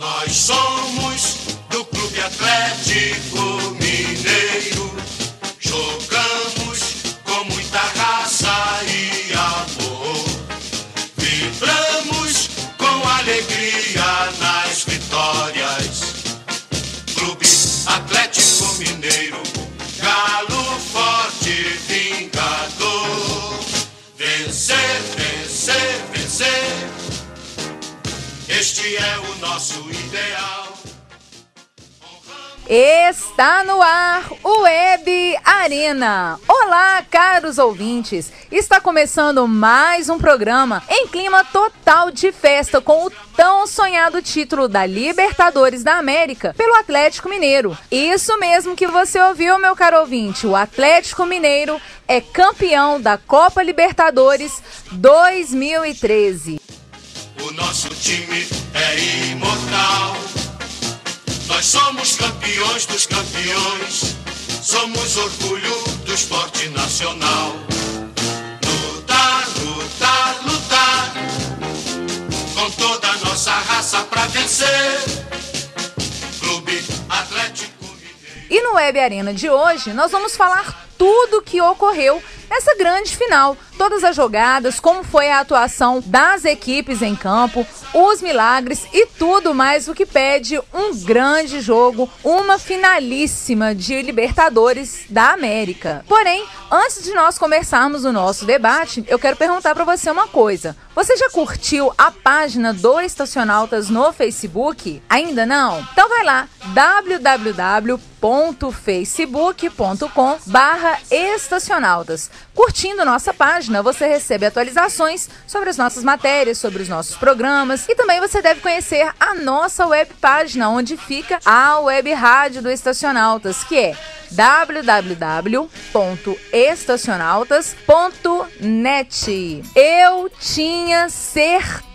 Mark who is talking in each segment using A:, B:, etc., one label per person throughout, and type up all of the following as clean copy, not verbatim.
A: Nós somos do Clube Atlético Mineiro, jogamos com muita raça e amor, vibramos com alegria nas vitórias. Clube Atlético Mineiro, galo forte, vingador, vencer, vencer, vencer. Este é o nosso ideal.
B: Está no ar o Web Arena. Olá, caros ouvintes. Está começando mais um programa em clima total de festa com o tão sonhado título da Libertadores da América pelo Atlético Mineiro. Isso mesmo que você ouviu, meu caro ouvinte. O Atlético Mineiro é campeão da Copa Libertadores 2013.
A: O nosso time é imortal. Nós somos campeões dos campeões. Somos orgulho do esporte nacional. Lutar, lutar, lutar, com toda a nossa raça pra vencer. Clube Atlético Mineiro.
B: E no Web Arena de hoje nós vamos falar tudo o que ocorreu nessa grande final, todas as jogadas, como foi a atuação das equipes em campo, os milagres e tudo mais o que pede um grande jogo, uma finalíssima de Libertadores da América. Porém, antes de nós começarmos o nosso debate, eu quero perguntar para você uma coisa. Você já curtiu a página do Estacionautas no Facebook? Ainda não? Então vai lá, www.facebook.com/estacionautas. Curtindo nossa página, você recebe atualizações sobre as nossas matérias, sobre os nossos programas e também você deve conhecer a nossa web página, onde fica a web rádio do Estacionautas, que é www.estacionautas.net. Eu tinha certeza.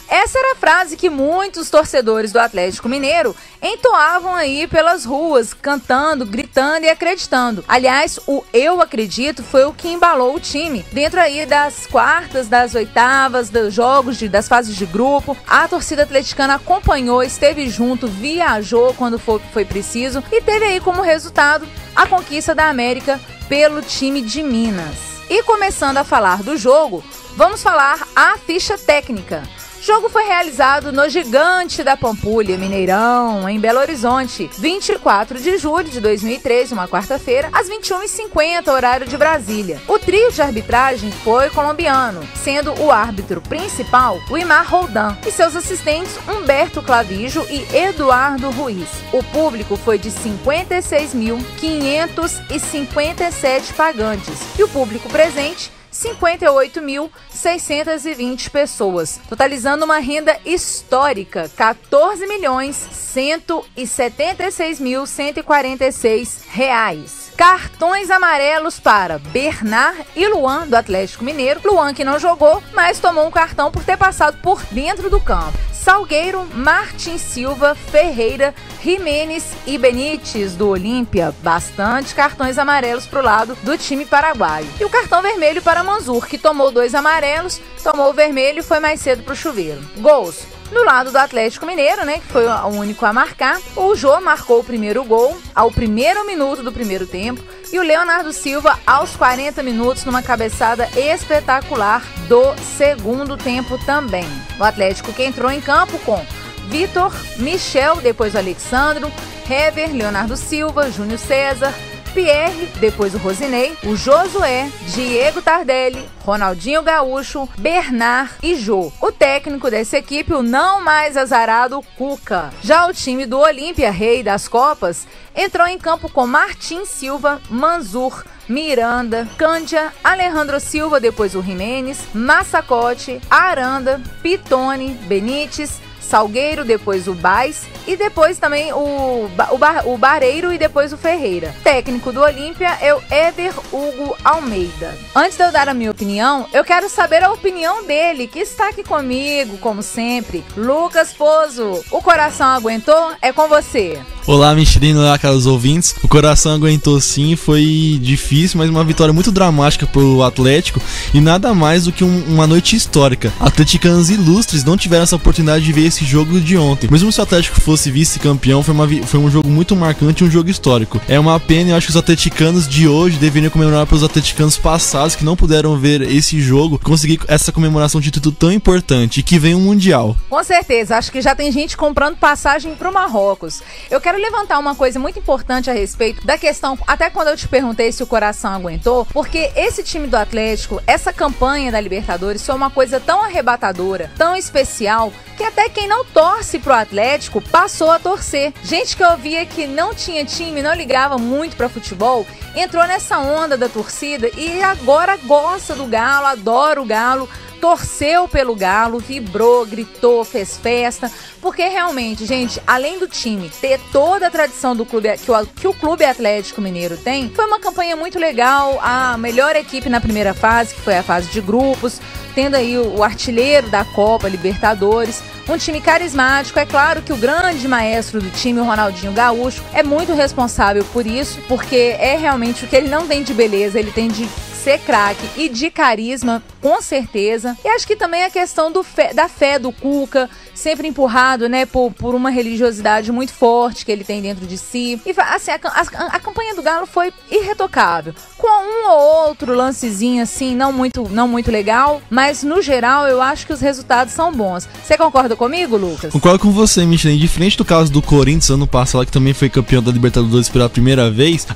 B: Essa era a frase que muitos torcedores do Atlético Mineiro entoavam aí pelas ruas, cantando, gritando e acreditando. Aliás, o eu acredito foi o que embalou o time. Dentro aí das quartas, das oitavas, dos jogos, das fases de grupo, a torcida atleticana acompanhou, esteve junto, viajou quando foi preciso e teve aí como resultado a conquista da América pelo time de Minas. E começando a falar do jogo, vamos falar a ficha técnica. O jogo foi realizado no Gigante da Pampulha, Mineirão, em Belo Horizonte, 24 de julho de 2013, uma quarta-feira, às 21h50, horário de Brasília. O trio de arbitragem foi colombiano, sendo o árbitro principal o Imar Roldan e seus assistentes Humberto Clavijo e Eduardo Ruiz. O público foi de 56.557 pagantes e o público presente 58.620 pessoas, totalizando uma renda histórica, 14.176.146 reais. Cartões amarelos para Bernard e Luan, do Atlético Mineiro. Luan que não jogou, mas tomou um cartão por ter passado por dentro do campo. Salgueiro, Martin Silva, Ferreira, Jimenez e Benítez, do Olímpia. Bastante cartões amarelos para o lado do time paraguaio. E o cartão vermelho para Manzur, que tomou 2 amarelos, tomou o vermelho e foi mais cedo para o chuveiro. Gols. Do lado do Atlético Mineiro, que foi o único a marcar, o Jô marcou o primeiro gol ao 1º minuto do primeiro tempo e o Leonardo Silva aos 40 minutos numa cabeçada espetacular do segundo tempo também. O Atlético que entrou em campo com Vitor, Michel, depois o Alexandro, Hever, Leonardo Silva, Júnior César, Pierre, depois o Rosinei, o Josué, Diego Tardelli, Ronaldinho Gaúcho, Bernard e Jô. O técnico dessa equipe, o não mais azarado Cuca. Já o time do Olímpia, rei das Copas, entrou em campo com Martin Silva, Manzur, Miranda, Cândia, Alejandro Silva, depois o Jimenez, Massacote, Aranda, Pitone, Benítez, Salgueiro, depois o Baez e depois também o Bareiro e depois o Ferreira. Técnico do Olímpia é o Éder Hugo Almeida. Antes de eu dar a minha opinião, eu quero saber a opinião dele, que está aqui comigo, como sempre. Lucas Pozo, o coração aguentou? É com você.
C: Olá, Michelin, olá, caros ouvintes. O coração aguentou sim, foi difícil, mas uma vitória muito dramática pro Atlético e nada mais do que uma noite histórica. Atleticanos ilustres não tiveram essa oportunidade de ver esse jogo de ontem. Mesmo se o Atlético fosse vice-campeão, foi um jogo muito marcante, um jogo histórico. É uma pena, eu acho que os atleticanos de hoje deveriam comemorar pelos atleticanos passados que não puderam ver esse jogo, conseguir essa comemoração de título tão importante e que vem um Mundial.
B: Com certeza, acho que já tem gente comprando passagem pro Marrocos. Eu quero levantar uma coisa muito importante a respeito da questão, até quando eu te perguntei se o coração aguentou, porque esse time do Atlético, essa campanha da Libertadores foi uma coisa tão arrebatadora, tão especial, que até quem não torce pro Atlético passou a torcer. Gente que eu via que não tinha time, não ligava muito pra futebol, entrou nessa onda da torcida e agora gosta do Galo, adora o Galo, torceu pelo Galo, vibrou, gritou, fez festa, porque realmente, gente, além do time ter toda a tradição do clube que o Clube Atlético Mineiro tem, foi uma campanha muito legal, a melhor equipe na primeira fase, que foi a fase de grupos, tendo aí o artilheiro da Copa Libertadores, um time carismático. É claro que o grande maestro do time, o Ronaldinho Gaúcho, é muito responsável por isso, porque é realmente o que ele não tem de beleza, ele tem de ser craque e de carisma, com certeza. E acho que também a questão da fé do Cuca, sempre empurrado, né, por uma religiosidade muito forte que ele tem dentro de si. E assim, a campanha do Galo foi irretocável, com um ou outro lancezinho assim, não muito legal, mas no geral eu acho que os resultados são bons. Você concorda comigo, Lucas?
C: Concordo com você, Michelin. Diferente do caso do Corinthians ano passado, que também foi campeão da Libertadores pela primeira vez,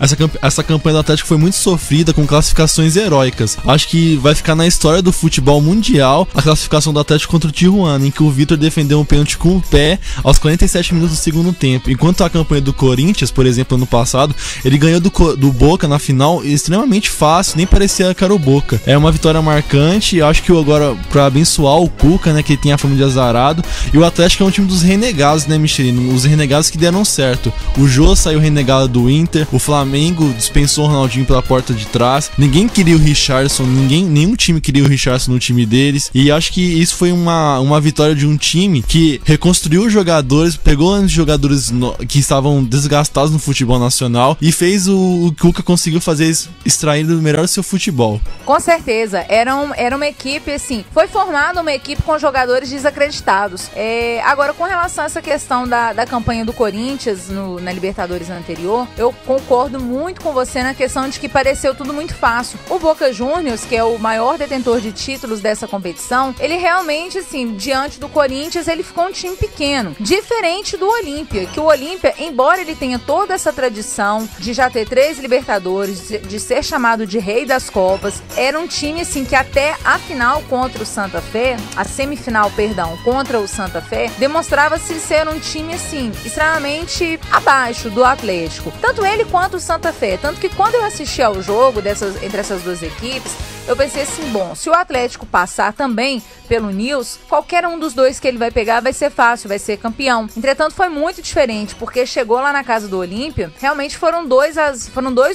C: essa campanha do Atlético foi muito sofrida, com classificações heróicas. Acho que vai ficar na história do futebol mundial a classificação do Atlético contra o Tijuana, em que o Vitor defendeu um pênalti com o pé aos 47 minutos do segundo tempo. Enquanto a campanha do Corinthians, por exemplo, ano passado, ele ganhou do Boca na final extremamente fácil, nem parecia que era o Boca. É uma vitória marcante, acho que agora, pra abençoar o Cuca, né, que tem a fama de azarado, e o Atlético é um time dos renegados, né, Michelin? Os renegados que deram certo. O Jô saiu renegado do Inter, o Flamengo dispensou o Ronaldinho pela porta de trás, ninguém queria o Richarlison, nenhum time queria o Richarlison no time deles, e acho que isso foi uma vitória de um time que reconstruiu os jogadores, pegou os jogadores que estavam desgastados no futebol nacional e fez o Cuca conseguiu fazer, extrair o melhor do seu futebol.
B: Com certeza, era uma equipe assim, foi formada uma equipe com jogadores desacreditados. Agora, com relação a essa questão da campanha do Corinthians na Libertadores anterior, eu concordo muito com você na questão de que pareceu tudo muito fácil. O Boca Juniors, que é o maior detentor de títulos dessa competição, ele realmente, assim, diante do Corinthians, ele ficou um time pequeno, diferente do Olímpia, que o Olímpia, embora ele tenha toda essa tradição de já ter 3 Libertadores, de ser chamado de rei das Copas, era um time, assim, que até a final contra o Santa Fé, a semifinal, perdão, contra o Santa Fé, demonstrava-se ser um time, assim, extremamente abaixo do Atlético, tanto ele quanto o Santa Fé, tanto que quando eu assisti ao jogo entre essas duas equipes, eu pensei assim, bom, se o Atlético passar também pelo Nils, qualquer um dos dois que ele vai pegar vai ser fácil, vai ser campeão. Entretanto, foi muito diferente, porque chegou lá na casa do Olímpia, realmente foram dois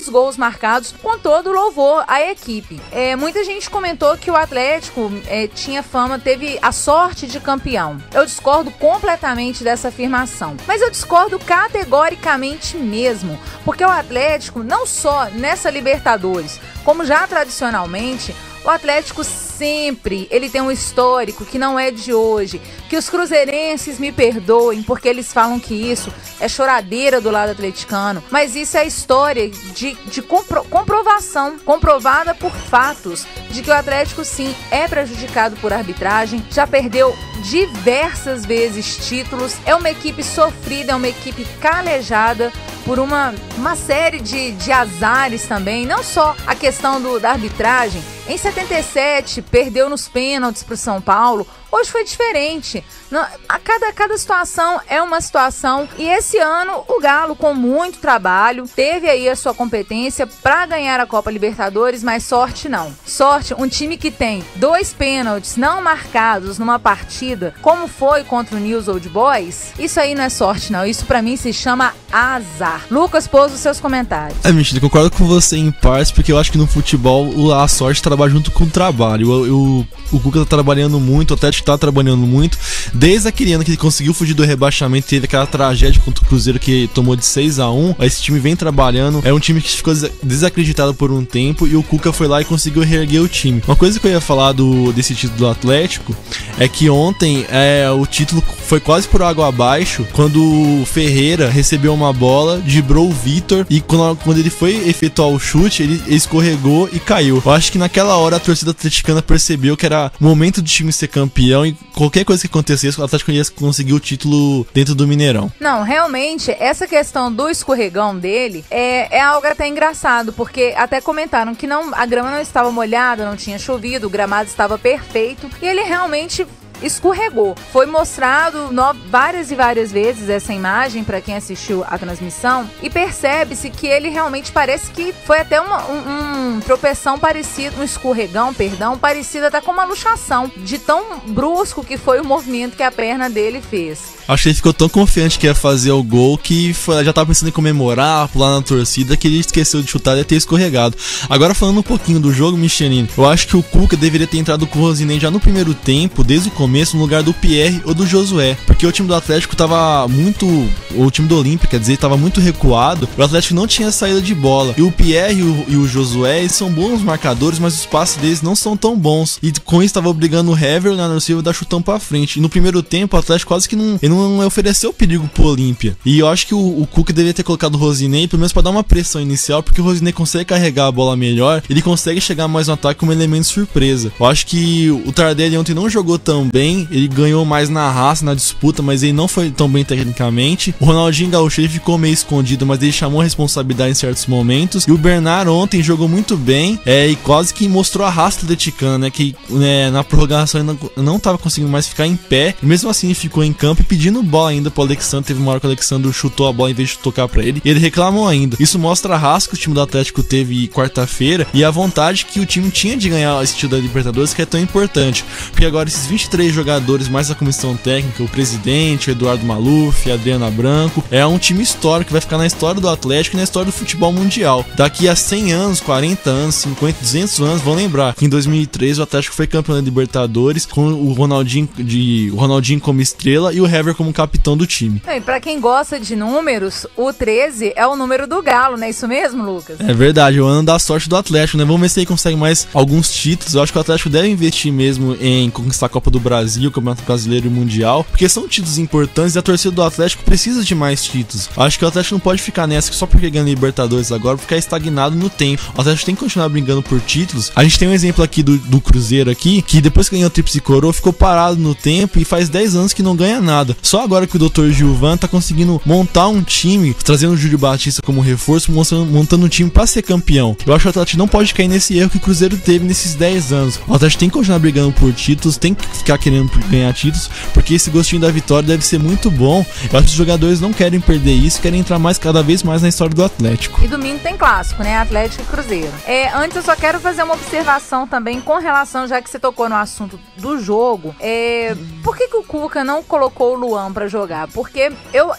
B: gols marcados com todo o louvor à equipe. Muita gente comentou que o Atlético tinha fama, teve a sorte de campeão. Eu discordo completamente dessa afirmação, mas eu discordo categoricamente mesmo, porque o Atlético, não só nessa Libertadores, como já tradicionalmente, o Atlético sempre, ele tem um histórico que não é de hoje, que os cruzeirenses me perdoem, porque eles falam que isso é choradeira do lado atleticano, mas isso é história de comprovação, comprovada por fatos, de que o Atlético sim é prejudicado por arbitragem, já perdeu diversas vezes títulos, é uma equipe sofrida, é uma equipe calejada por uma série de azares também, não só a questão da arbitragem. Em 77, perdeu nos pênaltis para o São Paulo. Hoje foi diferente. Cada situação é uma situação. E esse ano, o Galo, com muito trabalho, teve aí a sua competência para ganhar a Copa Libertadores, mas sorte não. Sorte, um time que tem 2 pênaltis não marcados numa partida, como foi contra o Newell's Old Boys, isso aí não é sorte não. Isso para mim se chama azar. Lucas, pôs os seus comentários.
C: Mentira, concordo com você em partes, porque eu acho que no futebol a sorte trabalho junto com o trabalho. O Cuca tá trabalhando muito, o Atlético tá trabalhando muito. Desde aquele ano que ele conseguiu fugir do rebaixamento, teve aquela tragédia contra o Cruzeiro que tomou de 6-1. Esse time vem trabalhando. É um time que ficou desacreditado por um tempo e o Cuca foi lá e conseguiu reerguer o time. Uma coisa que eu ia falar desse título do Atlético é que ontem o título foi quase por água abaixo quando o Ferreira recebeu uma bola, driblou o Vitor e quando ele foi efetuar o chute, ele escorregou e caiu. Eu acho que naquela hora a torcida atleticana percebeu que era momento do time ser campeão e qualquer coisa que acontecesse, o Atlético ia conseguir o título dentro do Mineirão.
B: Não, realmente, essa questão do escorregão dele é algo até engraçado, porque até comentaram que a grama não estava molhada, não tinha chovido, o gramado estava perfeito e ele realmente escorregou. Foi mostrado várias e várias vezes essa imagem para quem assistiu a transmissão e percebe-se que ele realmente parece que foi até um tropeção parecido, um escorregão, parecido até com uma luxação, de tão brusco que foi o movimento que a perna dele fez.
C: Acho que ele ficou tão confiante que ia fazer o gol que já tava pensando em comemorar, pular na torcida, que ele esqueceu de chutar e ter escorregado. Agora falando um pouquinho do jogo, Michelin, eu acho que o Cuca deveria ter entrado com o Rosinei já no primeiro tempo, desde o começo, no lugar do Pierre ou do Josué, porque o time do Atlético tava muito, o time do Olímpia, quer dizer, tava muito recuado, o Atlético não tinha saída de bola, e o Pierre e o Josué, eles são bons marcadores, mas os passes deles não são tão bons, e com isso tava obrigando o Hever e o Leonardo Silva a dar chutão pra frente, e no primeiro tempo o Atlético quase que não ofereceu perigo pro Olímpia, e eu acho que o Cuca deveria ter colocado o Rosinei, pelo menos pra dar uma pressão inicial, porque o Rosinei consegue carregar a bola melhor, ele consegue chegar mais no ataque como elemento surpresa. Eu acho que o Tardelli ontem não jogou tão bem, ele ganhou mais na raça, na disputa, mas ele não foi tão bem tecnicamente. O Ronaldinho Gaúcho, ele ficou meio escondido, mas ele chamou a responsabilidade em certos momentos. E o Bernard ontem jogou muito bem, e quase que mostrou a raça atleticana, né, que na prorrogação ele não tava conseguindo mais ficar em pé, e mesmo assim ele ficou em campo e pedindo bola ainda pro Alexandre. Teve uma hora que o Alexandre chutou a bola em vez de tocar pra ele, e ele reclamou ainda. Isso mostra a raça que o time do Atlético teve quarta-feira e a vontade que o time tinha de ganhar esse título da Libertadores, que é tão importante, porque agora esses 23 jogadores mais a comissão técnica, o presidente, o Eduardo Maluf, a Adriana Branco, é um time histórico que vai ficar na história do Atlético e na história do futebol mundial. Daqui a 100 anos, 40 anos, 50, 200 anos, vão lembrar que em 2003 o Atlético foi campeão da Libertadores com o Ronaldinho como estrela e o Hever como capitão do time.
B: E pra quem gosta de números, o 13 é o número do Galo, não é isso mesmo, Lucas?
C: É verdade, o ano da sorte do Atlético, né? Vamos ver se ele consegue mais alguns títulos. Eu acho que o Atlético deve investir mesmo em conquistar a Copa do Brasil, o Campeonato Brasileiro e o Mundial, porque são títulos importantes e a torcida do Atlético precisa de mais títulos. Eu acho que o Atlético não pode ficar nessa que só porque ganha Libertadores agora, ficar estagnado no tempo. O Atlético tem que continuar brigando por títulos. A gente tem um exemplo aqui do Cruzeiro aqui, que depois que ganhou a Tríplice Coroa, ficou parado no tempo e faz 10 anos que não ganha nada. Só agora que o Dr. Gilvan tá conseguindo montar um time, trazendo o Júlio Batista como reforço, montando um time pra ser campeão. Eu acho que o Atlético não pode cair nesse erro que o Cruzeiro teve nesses 10 anos. O Atlético tem que continuar brigando por títulos, tem que ficar querendo ganhar títulos, porque esse gostinho da vitória deve ser muito bom. Eu acho que os jogadores não querem perder isso, querem entrar cada vez mais na história do Atlético.
B: E domingo tem clássico, né? Atlético e Cruzeiro. Antes eu só quero fazer uma observação também com relação, já que você tocou no assunto do jogo, por que o Cuca não colocou o Luan pra jogar? Porque eu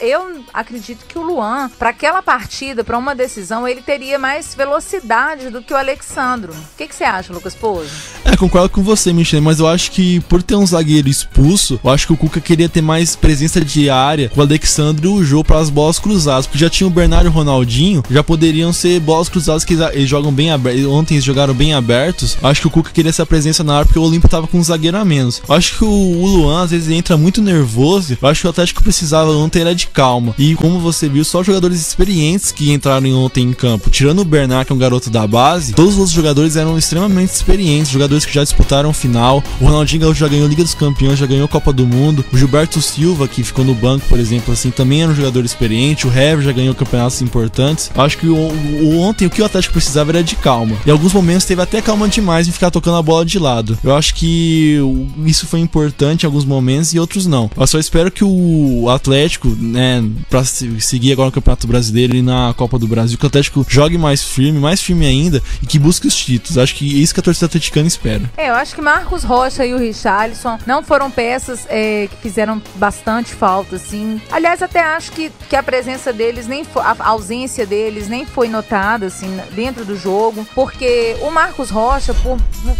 B: acredito que o Luan, pra aquela partida, pra uma decisão, ele teria mais velocidade do que o Alexandro. O que você acha, Lucas Pouso?
C: Concordo com você, Michel, mas eu acho que por ter um zagueiro expulso, eu acho que o Cuca queria ter mais presença de área com o Alexandre e o Jô para as bolas cruzadas, porque já tinha o Bernardo e o Ronaldinho, já poderiam ser bolas cruzadas que eles jogam bem abertos. Ontem eles jogaram bem abertos. Eu acho que o Cuca queria essa presença na área porque o Olímpia tava com um zagueiro a menos. Eu acho que o Luan às vezes entra muito nervoso. Eu acho que o Atlético precisava ontem era de calma. E como você viu, só jogadores experientes que entraram ontem em campo. Tirando o Bernard, que é um garoto da base, todos os outros jogadores eram extremamente experientes, jogadores que já disputaram final. O Ronaldinho Gaúcho já ganhou Liga dos Campeões, já ganhou Copa do Mundo. O Gilberto Silva, que ficou no banco, por exemplo, assim, também era um jogador experiente. O Hever já ganhou campeonatos importantes. Eu acho que ontem o que o Atlético precisava era de calma. Em alguns momentos teve até calma demais em ficar tocando a bola de lado. Eu acho que isso foi importante em alguns momentos e outros não. Eu só espero que o Atlético, né, pra seguir agora no Campeonato Brasileiro e na Copa do Brasil, que o Atlético jogue mais firme ainda e que busque os títulos. Eu acho que é isso que a torcida atleticana espera.
B: Eu acho que Marcos Rocha e o Richarlison não foram peças que fizeram bastante falta, assim. Aliás, até acho que a presença deles, a ausência deles nem foi notada, assim, dentro do jogo, porque o Marcos Rocha,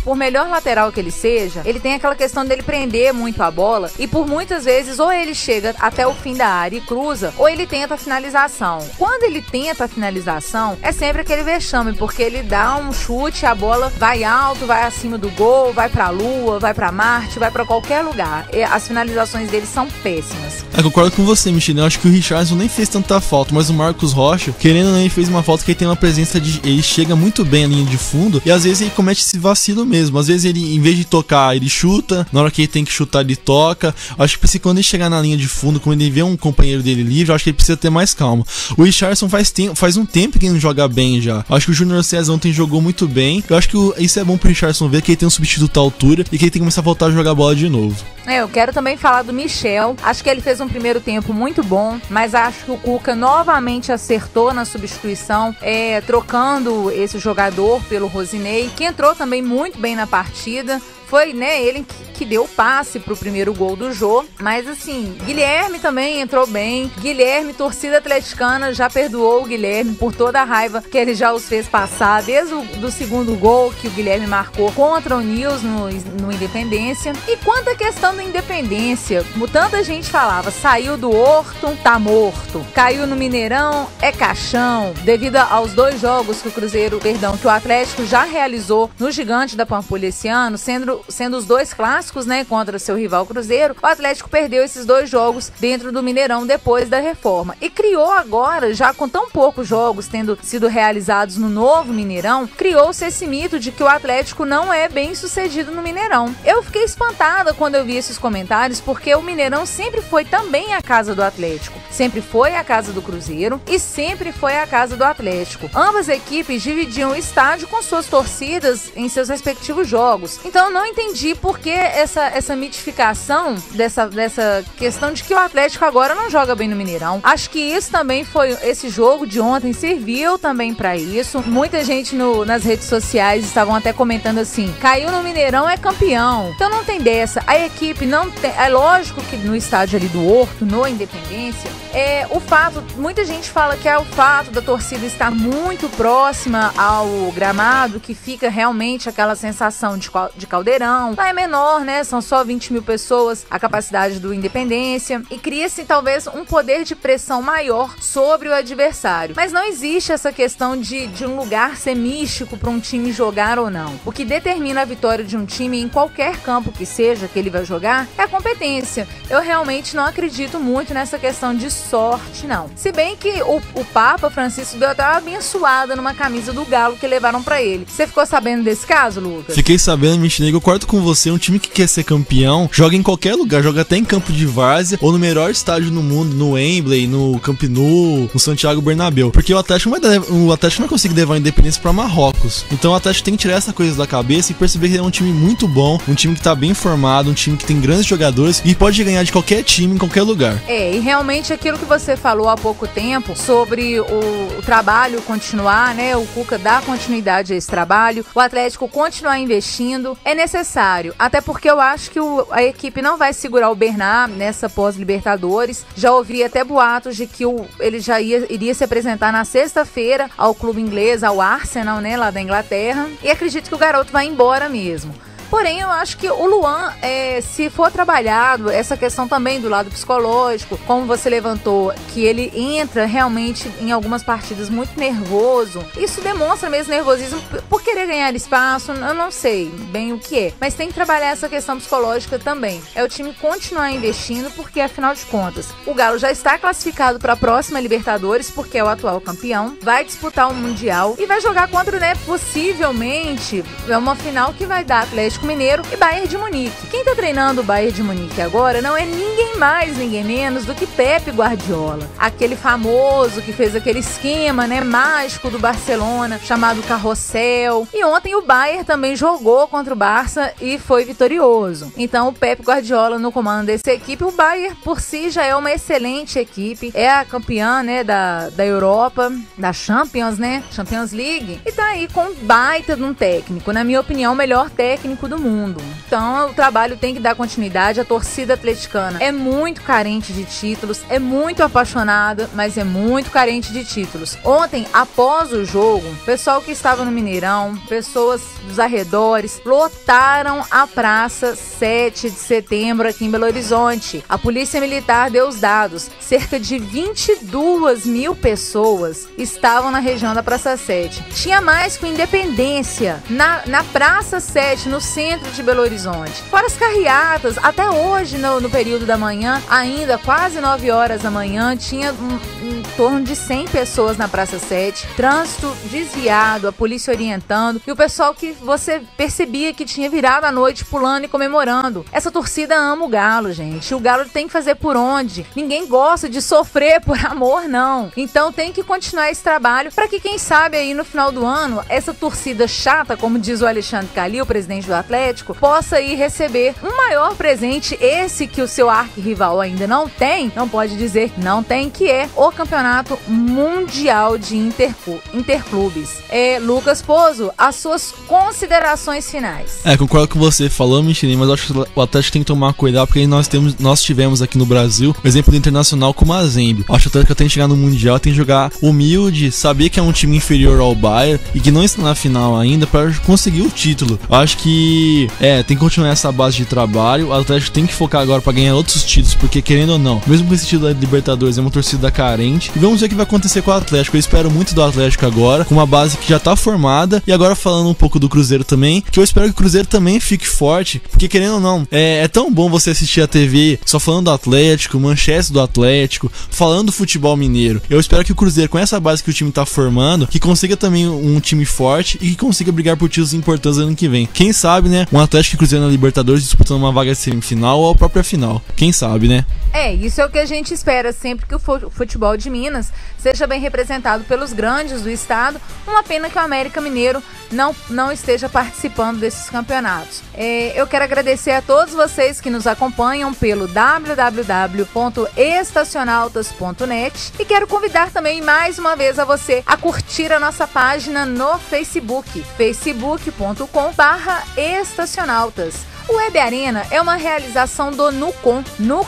B: por melhor lateral que ele seja, ele tem aquela questão dele prender muito a bola e por muitas vezes ou ele chega até o fim da área e cruza, ou ele tenta a finalização. Quando ele tenta a finalização, é sempre aquele vexame, porque ele dá um chute, a bola vai alto, vai acima do gol, vai pra Lua, vai pra Marte, vai pra qualquer lugar. E as finalizações dele são péssimas.
C: Concordo com você, Michele. Eu acho que o Richarlison nem fez tanta falta, mas o Marcos Rocha, querendo ou não, ele fez uma falta que ele tem uma presença ele chega muito bem à linha de fundo e às vezes ele comete esse vacilo mesmo. Às vezes ele, em vez de tocar, ele chuta, na hora que ele tem que chutar, ele toca. Eu acho que quando ele chegar na linha de fundo, quando ele vê um companheiro dele livre, eu acho que ele precisa ter mais calma. O Richarlison faz um tempo que ele não joga bem já. Eu acho que o Júnior César ontem jogou muito bem. Eu acho que isso é bom pro Richarlison ver, que ele tem um substituto à altura e que ele tem que começar a voltar a jogar bola de novo.
B: Eu quero também falar do Michel. Acho que ele fez um primeiro tempo muito bom, mas acho que o Cuca novamente acertou na substituição, trocando esse jogador pelo Rosinei, que entrou também muito bem na partida. Foi, ele que deu o passe pro primeiro gol do Jô. Mas assim, Guilherme também entrou bem. Guilherme, torcida atleticana, já perdoou o Guilherme por toda a raiva que ele já os fez passar, desde o segundo gol que o Guilherme marcou contra o Nils no Independência. E quanto à questão da Independência, como tanta gente falava, saiu do Horto, tá morto. Caiu no Mineirão, é caixão. Devido aos 2 jogos que o Atlético já realizou no Gigante da Pampulha esse ano, sendo os 2 clássicos, contra seu rival Cruzeiro, o Atlético perdeu esses 2 jogos dentro do Mineirão depois da reforma. E criou agora, já com tão poucos jogos tendo sido realizados no novo Mineirão, criou-se esse mito de que o Atlético não é bem sucedido no Mineirão. Eu fiquei espantada quando eu vi esses comentários, porque o Mineirão sempre foi também a casa do Atlético. Sempre foi a casa do Cruzeiro e sempre foi a casa do Atlético. Ambas equipes dividiam o estádio com suas torcidas em seus respectivos jogos. Então eu não entendi por que essa mitificação dessa questão de que o Atlético agora não joga bem no Mineirão. Acho que isso também esse jogo de ontem serviu também pra isso. Muita gente nas redes sociais estavam até comentando assim: caiu no Mineirão, é campeão. Então não tem dessa. A equipe não tem. É lógico que no estádio ali do Horto, no Independência, muita gente fala que é o fato da torcida estar muito próxima ao gramado que fica realmente aquela sensação de caldeirão. Lá é menor, são só 20 mil pessoas a capacidade do Independência, e cria-se talvez um poder de pressão maior sobre o adversário. Mas não existe essa questão de um lugar ser místico para um time jogar ou não. O que determina a vitória de um time em qualquer campo que seja que ele vai jogar é a competência. Eu realmente não acredito muito nessa questão de sorte, não. Se bem que o Papa Francisco deu até uma abençoada numa camisa do Galo que levaram pra ele. Você ficou sabendo desse caso, Lucas?
C: Fiquei sabendo, Michele. Eu concordo com você. Um time que quer ser campeão joga em qualquer lugar, joga até em campo de várzea ou no melhor estádio no mundo, no Wembley, no Camp Nou, no Santiago Bernabéu. Porque o Atlético não vai conseguir levar a Independência pra Marrocos. Então o Atlético tem que tirar essa coisa da cabeça e perceber que é um time muito bom, um time que tá bem formado, um time que tem grandes jogadores e pode ganhar de qualquer time em qualquer lugar.
B: E realmente aquilo que você falou há pouco tempo sobre o trabalho continuar, o Cuca dar continuidade a esse trabalho, o Atlético continuar investindo, é necessário. Até porque eu acho que a equipe não vai segurar o Bernard nessa pós-Libertadores. Já ouvi até boatos de que ele já iria se apresentar na sexta-feira ao clube inglês, ao Arsenal, lá da Inglaterra. E acredito que o garoto vai embora mesmo. Porém, eu acho que o Luan, se for trabalhado, essa questão também do lado psicológico, como você levantou, que ele entra realmente em algumas partidas muito nervoso, isso demonstra mesmo nervosismo por querer ganhar espaço, eu não sei bem o que é, mas tem que trabalhar essa questão psicológica também. É o time continuar investindo, porque afinal de contas, o Galo já está classificado para a próxima Libertadores, porque é o atual campeão, vai disputar o Mundial e vai jogar contra, possivelmente, é uma final que vai dar Atlético Mineiro e Bayern de Munique. Quem tá treinando o Bayern de Munique agora não é ninguém mais, ninguém menos do que Pepe Guardiola. Aquele famoso que fez aquele esquema, mágico do Barcelona, chamado Carrossel. E ontem o Bayern também jogou contra o Barça e foi vitorioso. Então o Pepe Guardiola no comando dessa equipe, o Bayern por si já é uma excelente equipe, é a campeã, da Europa, da Champions League, e tá aí com um baita de um técnico. Na minha opinião, o melhor técnico atlético do mundo. Então o trabalho tem que dar continuidade. A torcida atleticana é muito carente de títulos, é muito apaixonada, mas é muito carente de títulos. Ontem, após o jogo, o pessoal que estava no Mineirão, pessoas dos arredores, lotaram a Praça 7 de Setembro aqui em Belo Horizonte. A Polícia Militar deu os dados. Cerca de 22 mil pessoas estavam na região da Praça 7. Tinha mais com Independência, na Praça 7, no centro de Belo Horizonte. Fora as carreatas, até hoje, no período da manhã, ainda quase 9 horas da manhã, tinha em torno de 100 pessoas na Praça 7. Trânsito desviado, a polícia orientando, e o pessoal que você percebia que tinha virado a noite pulando e comemorando. Essa torcida ama o Galo, gente. O Galo tem que fazer por onde. Ninguém gosta de sofrer por amor, não. Então tem que continuar esse trabalho para que, quem sabe, aí no final do ano, essa torcida chata, como diz o Alexandre Calil, presidente do Atlético, possa ir receber um maior presente, esse que o seu arquirrival ainda não tem, não pode dizer que não tem, que é o Campeonato Mundial de Interclubes. Lucas Pozo, as suas considerações finais.
C: Concordo com você, falou, Michelin, mas eu acho que o Atlético tem que tomar cuidado, porque nós tivemos aqui no Brasil o exemplo do Internacional com o Mazembe. Acho que o Atlético tem que chegar no Mundial, tem que jogar humilde, saber que é um time inferior ao Bayern e que não está na final ainda para conseguir o título. Eu acho que tem que continuar essa base de trabalho. O Atlético tem que focar agora para ganhar outros títulos, porque, querendo ou não, mesmo com esse título da Libertadores, é uma torcida carente. E vamos ver o que vai acontecer com o Atlético. Eu espero muito do Atlético agora, com uma base que já tá formada. E agora, falando um pouco do Cruzeiro também, que eu espero que o Cruzeiro também fique forte, porque, querendo ou não, é tão bom você assistir a TV só falando do Atlético, manchetes do Atlético, falando do futebol mineiro. Eu espero que o Cruzeiro, com essa base que o time tá formando, que consiga também um time forte e que consiga brigar por títulos importantes ano que vem. Quem sabe, né? Um Atlético e Cruzeiro na Libertadores disputando uma vaga de semifinal ou a própria final. Quem sabe, né?
B: Isso é o que a gente espera sempre, que o futebol de Minas seja bem representado pelos grandes do estado. Uma pena que o América Mineiro não esteja participando desses campeonatos. Eu quero agradecer a todos vocês que nos acompanham pelo www.estacionaltas.net e quero convidar também mais uma vez a você a curtir a nossa página no Facebook, facebook.com/estacionaltas. O Web Arena é uma realização do NUCOM, Núcleo